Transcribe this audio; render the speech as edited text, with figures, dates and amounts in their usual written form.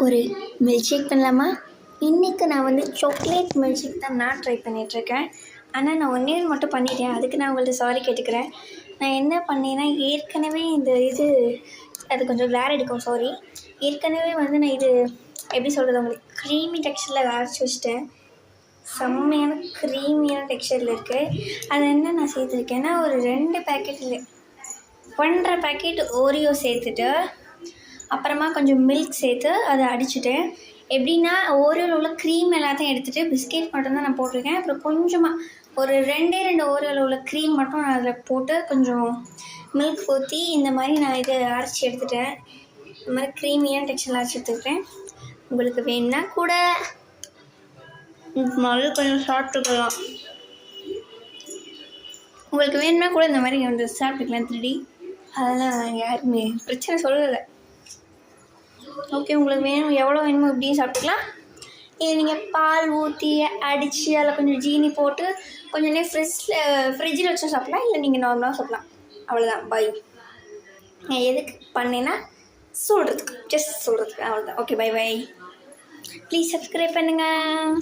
ஒரு milk shake பண்ணலாமா? இன்றைக்கி நான் வந்து சாக்லேட் மில்க் ஷேக் தான் நான் ட்ரை பண்ணிகிட்ருக்கேன். ஆனால் நான் ஒன்றே மட்டும் பண்ணிட்டேன். அதுக்கு நான் உங்கள்கிட்ட சாரி கேட்டுக்கிறேன். நான் என்ன பண்ணேன்னா, ஏற்கனவே இந்த அது கொஞ்சம் கிளார் அடிக்கும், சாரி. ஏற்கனவே வந்து நான் எப்படி சொல்கிறது, உங்களுக்கு க்ரீமி டெக்ஸ்சரில் அரைச்சி வச்சிட்டேன். செம்மையான க்ரீமியான டெக்ஸ்சரில் இருக்குது. அது என்ன நான் சேர்த்துருக்கேன்னா, ஒரு 2 பேக்கெட்டில் 1.5 பேக்கெட் ஓரியோ சேர்த்துட்டு, அப்புறமா கொஞ்சம் மில்க் சேர்த்து அதை அடிச்சுட்டேன். எப்படின்னா, ஓரியோவில் உள்ள க்ரீம் எல்லாத்தையும் எடுத்துகிட்டு பிஸ்கெட் மட்டும்தான் நான் போட்டிருக்கேன். அப்புறம் கொஞ்சமாக ஒரு 2 ஓரியோவில் உள்ள க்ரீம் மட்டும் நான் அதில் போட்டு கொஞ்சம் மில்க் ஊற்றி இந்த மாதிரி நான் அரைச்சி எடுத்துட்டேன். இந்த மாதிரி க்ரீமியான டெக்ஸ்சரில் அரைச்சி எடுத்துக்கிட்டேன். உங்களுக்கு வேணுன்னா கூட முதல்ல கொஞ்சம் சாப்பிட்டுக்கலாம். உங்களுக்கு வேணுன்னா கூட இந்த மாதிரி வந்து சாப்பிட்டுக்கலாம் திருடி. அதெல்லாம் யாருமே பிரச்சனை சொல்லலை. ஓகே, உங்களுக்கு வேணும் எவ்வளோ வேணுமோ இப்படியும் சாப்பிட்டுக்கலாம். இது நீங்கள் பால் ஊற்றி அடித்து அதில் கொஞ்சம் ஜீனி போட்டு கொஞ்சம் நேரம் ஃப்ரிட்ஜில் வச்சு சாப்பிட்லாம். இல்லை நீங்கள் நார்மலாக சாப்பிட்லாம். அவ்வளோதான். பை. நான் எதுக்கு பண்ணேன்னா சொல்கிறதுக்கு, ஜஸ்ட் சொல்கிறதுக்கு, அவ்வளோதான். Okay, by. ப்ளீஸ் சப்ஸ்கிரைப் பண்ணுங்கள்.